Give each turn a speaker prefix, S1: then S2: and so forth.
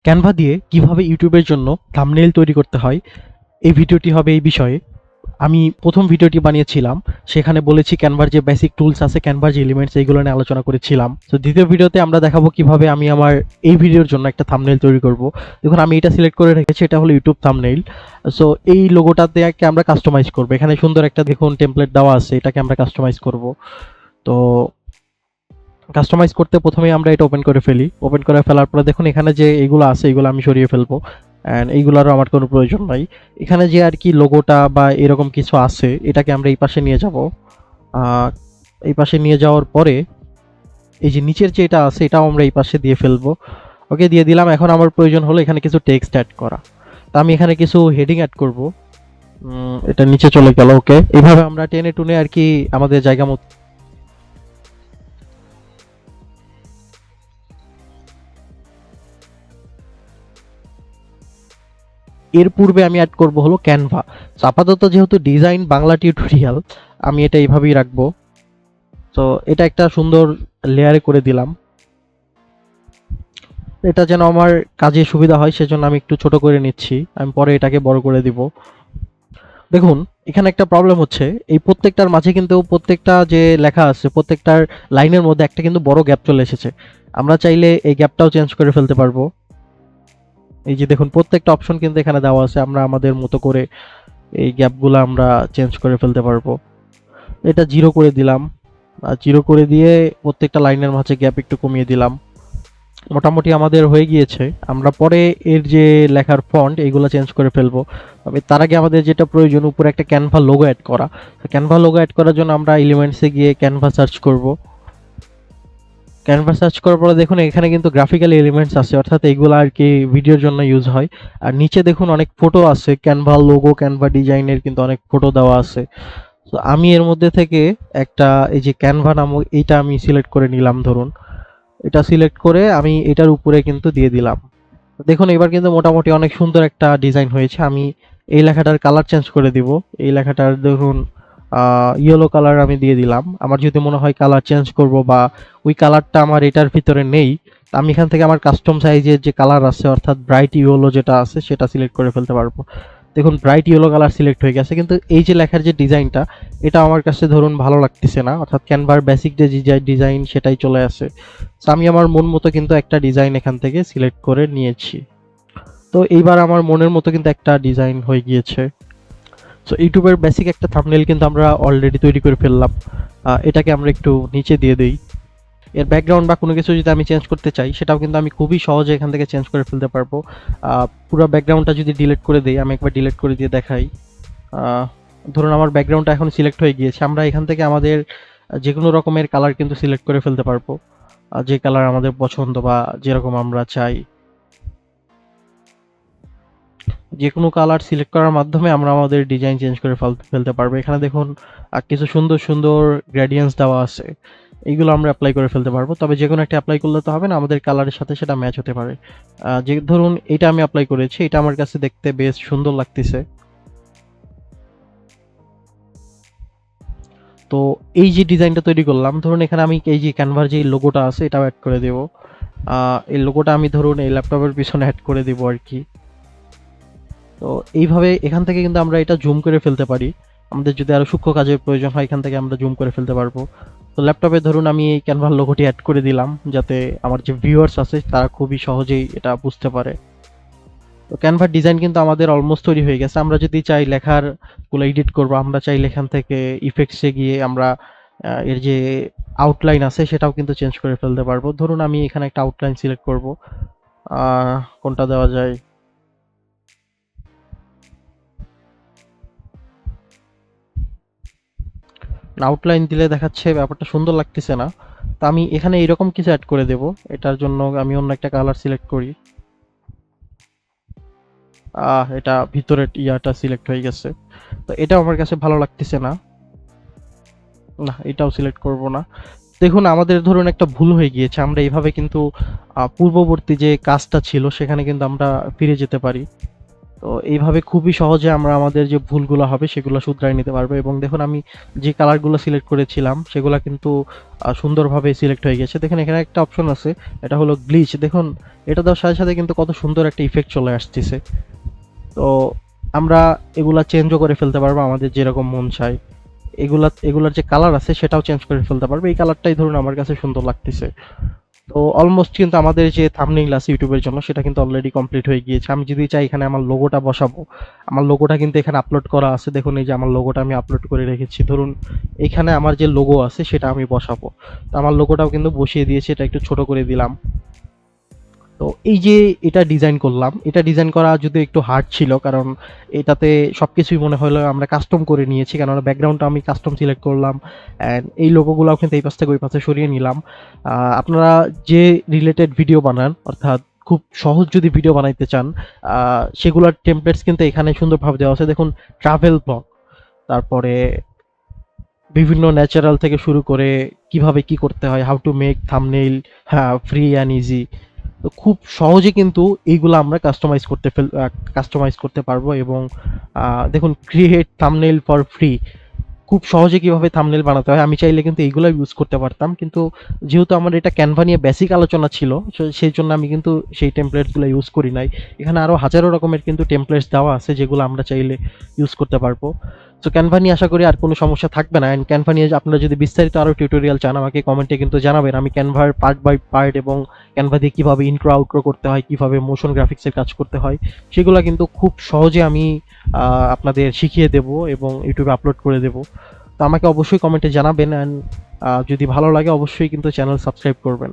S1: Canva দিয়ে কিভাবে ইউটিউবের জন্য থাম্বনেইল তৈরি করতে হয়, এই ভিডিওটি হবে এই বিষয়ে। আমি প্রথম ভিডিওটি বানিয়েছিলাম, সেখানে বলেছি ক্যানভার যে বেসিক টুলস আছে, ক্যানভার যে এলিমেন্টস, এইগুলো নিয়ে আলোচনা করেছিলাম। তো দ্বিতীয় ভিডিওতে আমরা দেখাবো কিভাবে আমি আমার এই ভিডিওর জন্য একটা থাম্বনেইল তৈরি করব। দেখুন আমি এটা সিলেক্ট করে রেখেছি, এটা হলো ইউটিউব থাম্বনেইল। সো এই লোগোটাতে আমরা কাস্টমাইজ করব। এখানে সুন্দর একটা দেখুন টেমপ্লেট দেওয়া আছে, এটাকে আমরা কাস্টমাইজ করব। তো কাস্টমাইজ করতে প্রথমেই আমরা এটা ওপেন করে ফেলি। ওপেন করে ফেলার পরে দেখুন এখানে যে এইগুলো আছে, এগুলো আমি সরিয়ে ফেলবো। অ্যান্ড এইগুলোরও আমার কোনো প্রয়োজন নাই। এখানে যে আর কি লোগোটা বা এরকম কিছু আছে, এটাকে আমরা এই পাশে নিয়ে যাব। এই পাশে নিয়ে যাওয়ার পরে এই যে নিচের যে এটা আছে, এটাও আমরা এই পাশে দিয়ে ফেলবো। ওকে, দিয়ে দিলাম। এখন আমার প্রয়োজন হলো এখানে কিছু টেক্সট অ্যাড করা। তো আমি এখানে কিছু হেডিং অ্যাড করব। এটা নিচে চলে গেল। ওকে, এইভাবে আমরা টেনে টুনে আর কি আমাদের জায়গা মতো। এর পূর্বে আমি অ্যাড করব হলো ক্যানভা। তো আপাতত যেহেতু ডিজাইন বাংলা টিউটোরিয়াল, আমি এটা এইভাবেই রাখবো। তো এটা একটা সুন্দর লেয়ারে করে দিলাম। এটা যেন আমার কাজে সুবিধা হয় সেজন্য আমি একটু ছোট করে নিচ্ছি, আমি পরে এটাকে বড় করে দিব। দেখুন এখানে একটা প্রবলেম হচ্ছে, এই প্রত্যেকটার মাঝে কিন্তু প্রত্যেকটা যে লেখা আছে প্রত্যেকটার লাইনের মধ্যে একটা কিন্তু বড় গ্যাপ চলে এসেছে। আমরা চাইলে এই গ্যাপটাও চেঞ্জ করে ফেলতে পারবো। এই যে দেখুন প্রত্যেকটা অপশন কিন্তু এখানে দেওয়া আছে, আমরা আমাদের মতো করে এই গ্যাপগুলো আমরা চেঞ্জ করে ফেলতে পারবো। এটা 0 করে দিলাম। 0 করে দিয়ে প্রত্যেকটা লাইনের মাঝে গ্যাপ একটু কমিয়ে দিলাম। মোটামুটি আমাদের হয়ে গিয়েছে। আমরা পরে এর যে লেখার ফন্ট এইগুলো চেঞ্জ করে ফেলবো। তবে তার আগে আমাদের যেটা প্রয়োজন, উপরে একটা ক্যানভা লোগো অ্যাড করা। তো ক্যানভা লোগো অ্যাড করার জন্য আমরা এলিমেন্টসে গিয়ে ক্যানভা সার্চ করব। ক্যানভা সার্চ করার পরে দেখুন এখানে কিন্তু গ্রাফিক্যাল এলিমেন্টস আছে, অর্থাৎ এইগুলো আর কি ভিডিওর জন্য ইউজ হয়। আর নিচে দেখুন অনেক ফটো আছে, ক্যানভা লোগো ক্যানভা ডিজাইনের কিন্তু অনেক ফটো দেওয়া আছে। তো আমি এর মধ্যে থেকে একটা এই যে ক্যানভা নামক এইটা আমি সিলেক্ট করে নিলাম। ধরুন এটা সিলেক্ট করে আমি এটার উপরে কিন্তু দিয়ে দিলাম। দেখুন এবার কিন্তু মোটামুটি অনেক সুন্দর একটা ডিজাইন হয়েছে। আমি এই লেখাটার কালার চেঞ্জ করে দিব। এই লেখাটার ধরুন ইয়েলো কালার আমি দিয়ে দিলাম। আমার যদি মনে হয় কালার চেঞ্জ করব বা ওই কালারটা আমার এটার ভিতরে নেই, আমি এখান থেকে আমার কাস্টম সাইজের যে কালার আছে অর্থাৎ ব্রাইট ইয়েলো যেটা আছে সেটা সিলেক্ট করে ফেলতে পারবো। দেখুন ব্রাইট ইয়েলো কালার সিলেক্ট হয়ে গেছে, কিন্তু এই যে লেখার যে ডিজাইনটা, এটা আমার কাছে ধরুন ভালো লাগতেছে না, অর্থাৎ ক্যানভার বেসিক যে ডিজাইন সেটাই চলে আসে। তো আমি আমার মন মতো কিন্তু একটা ডিজাইন এখান থেকে সিলেক্ট করে নিয়েছি। তো এইবার আমার মনের মতো কিন্তু একটা ডিজাইন হয়ে গিয়েছে। সো ইউটিউবের বেসিক একটা থাম্বনেল কিন্তু আমরা অলরেডি তৈরি করে ফেললাম। এটাকে আমরা একটু নিচে দিয়ে দেই। এর ব্যাকগ্রাউন্ড বা কোনো কিছু যদি আমি চেঞ্জ করতে চাই, সেটাও কিন্তু আমি খুবই সহজে এখান থেকে চেঞ্জ করে ফেলতে পারবো। পুরো ব্যাকগ্রাউন্ডটা যদি ডিলিট করে দেই, আমি একবার ডিলিট করে দিয়ে দেখাই। ধরুন আমার ব্যাকগ্রাউন্ডটা এখন সিলেক্ট হয়ে গিয়েছে। আমরা এখান থেকে আমাদের যে কোনো রকমের কালার কিন্তু সিলেক্ট করে ফেলতে পারবো, যে কালার আমাদের পছন্দ বা যেরকম আমরা চাই। যে কোনো কালার সিলেক্ট করার মাধ্যমে আমরা আমাদের ডিজাইন চেঞ্জ করে ফেলতে পারবো। এখানে দেখুন কিছু সুন্দর সুন্দর গ্রেডিয়েন্টস দেওয়া আছে, এইগুলো আমরা অ্যাপ্লাই করে ফেলতে পারবো। তবে যে কোনো একটা অ্যাপ্লাই করলে তো হবে না, আমাদের কালারের সাথে সেটা ম্যাচ হতে পারে। যে ধরুন এটা আমি অ্যাপ্লাই করেছি, এটা আমার কাছে দেখতে বেশ সুন্দর লাগতেছে। তো এই যে ডিজাইনটা তৈরি করলাম, ধরুন এখানে আমি এই যে ক্যানভার যে লোগোটা আছে এটাও অ্যাড করে দেবো। এই লোগোটা আমি ধরুন এই ল্যাপটপের পিছনে অ্যাড করে দেবো আর কি। তো এইভাবে এখান থেকে কিন্তু আমরা এটা জুম করে ফেলতে পারি। আমাদের যদি আরো সূক্ষ্ম কাজের প্রয়োজন হয়, এখান থেকে আমরা জুম করে ফেলতে পারবো। তো ল্যাপটপে ধরুন আমি এই ক্যানভার লোগোটি অ্যাড করে দিলাম, যাতে আমার যে ভিউয়ার্স আছে তারা খুবই সহজেই এটা বুঝতে পারে। তো ক্যানভার ডিজাইন কিন্তু আমাদের অলমোস্ট তৈরি হয়ে গেছে। আমরা যদি চাই লেখার গুলো এডিট করবো, আমরা চাইলে এখান থেকে ইফেক্টসে গিয়ে আমরা এর যে আউটলাইন আছে সেটাও কিন্তু চেঞ্জ করে ফেলতে পারবো। ধরুন আমি এখানে একটা আউটলাইন সিলেক্ট করব। কোনটা দেওয়া যায়? আউটলাইন দিলে দেখাচ্ছে ব্যাপারটা সুন্দর লাগতেছে না। তো আমি এখানে এরকম কিছু অ্যাড করে দেব। এটার জন্য আমি অন্য একটা কালার সিলেক্ট করি। এটা ভিতরের ইয়াটা সিলেক্ট হয়ে গেছে। তো এটাও আমার কাছে ভালো লাগতেছে না। না, এটাও সিলেক্ট করব না। দেখুন আমাদের ধরুন একটা ভুল হয়ে গিয়েছে। আমরা এইভাবে কিন্তু পূর্ববর্তী যে কাজটা ছিল সেখানে কিন্তু আমরা ফিরে যেতে পারি। তো এইভাবে খুবই সহজে আমরা আমাদের যে ভুলগুলো হবে সেগুলো শুধরাই নিতে পারবো। এবং দেখুন আমি যে কালারগুলো সিলেক্ট করেছিলাম সেগুলো কিন্তু সুন্দরভাবে সিলেক্ট হয়ে গেছে। দেখুন এখানে একটা অপশন আছে, এটা হলো গ্লিচ। দেখুন এটা দেওয়ার সাথে সাথে কিন্তু কত সুন্দর একটা ইফেক্ট চলে আসতেছে। তো আমরা এগুলা চেঞ্জও করে ফেলতে পারবো আমাদের যেরকম মন চায়। এগুলার যে কালার আছে সেটাও চেঞ্জ করে ফেলতে পারবো। এই কালারটাই ধরুন আমার কাছে সুন্দর লাগতেছে। তো অলমোস্ট কিন্তু আমাদের যে থাম্বনেইল আছে ইউটিউবের জন্য সেটা কিন্তু অলরেডি কমপ্লিট হয়ে গিয়েছে। আমি যদি চাই এখানে আমার লোগোটা বসাবো, আমার লোগোটা কিন্তু এখানে আপলোড করা আছে। দেখুন এই যে আমার লোগোটা আমি আপলোড করে রেখেছি। ধরুন এখানে আমার যে লোগো আছে সেটা আমি বসাবো। তো আমার লোগোটাও কিন্তু বসিয়ে দিয়েছি, এটা একটু ছোট করে দিলাম। তো এই যে এটা ডিজাইন করলাম, এটা ডিজাইন করা যদি একটু হার্ড ছিল, কারণ এটাতে সবকিছুই মনে হলো আমরা কাস্টম করে নিয়েছি, কারণ ব্যাকগ্রাউন্ডটা আমি কাস্টম সিলেক্ট করলাম অ্যান্ড এই লোগোগুলোও কিন্তু এই পাশ থেকে ওই পাশে সরিয়ে নিলাম। আপনারা যে রিলেটেড ভিডিও বানান, অর্থাৎ খুব সহজ যদি ভিডিও বানাইতে চান, সেগুলোর টেমপ্লেটস কিন্তু এখানে সুন্দরভাবে দেওয়া আছে। দেখুন ট্রাভেল ব্লগ, তারপরে বিভিন্ন ন্যাচারাল থেকে শুরু করে কিভাবে কি করতে হয়, হাউ টু মেক থাম্বনেইল, হ্যাঁ, ফ্রি অ্যান্ড ইজি। তো খুব সহজে কিন্তু এইগুলো আমরা কাস্টমাইজ করতে পারবো। এবং দেখুন ক্রিয়েট থাম্বনেইল ফর ফ্রি, খুব সহজে কিভাবে থাম্বনেইল বানাতে হয় আমি চাইলে কিন্তু এইগুলো ইউজ করতে পারতাম, কিন্তু যেহেতু আমার এটা ক্যানভা নিয়ে বেসিক আলোচনা ছিল সেই জন্য আমি কিন্তু সেই টেমপ্লেটসগুলো ইউজ করি নাই। এখানে আরও হাজারো রকমের কিন্তু টেমপ্লেটস দেওয়া আছে যেগুলো আমরা চাইলে ইউজ করতে পারবো। তো ক্যানভা নিয়ে আশা করি আর কোনো সমস্যা থাকবে না। অ্যান্ড ক্যানভা নিয়ে আপনারা যদি বিস্তারিত আরও টিউটোরিয়াল চান আমাকে কমেন্টে কিন্তু জানাবেন। আমি ক্যানভার পার্ট বাই পার্ট এবং ক্যানভা দিয়ে কীভাবে ইন্ট্রো আউট্রো করতে হয়, কীভাবে মোশন গ্রাফিক্সের কাজ করতে হয়, সেগুলো কিন্তু খুব সহজে আমি আপনাদের শিখিয়ে দেব এবং ইউটিউবে আপলোড করে দেব। তো আমাকে অবশ্যই কমেন্টে জানাবেন। অ্যান্ড যদি ভালো লাগে অবশ্যই কিন্তু চ্যানেল সাবস্ক্রাইব করবেন।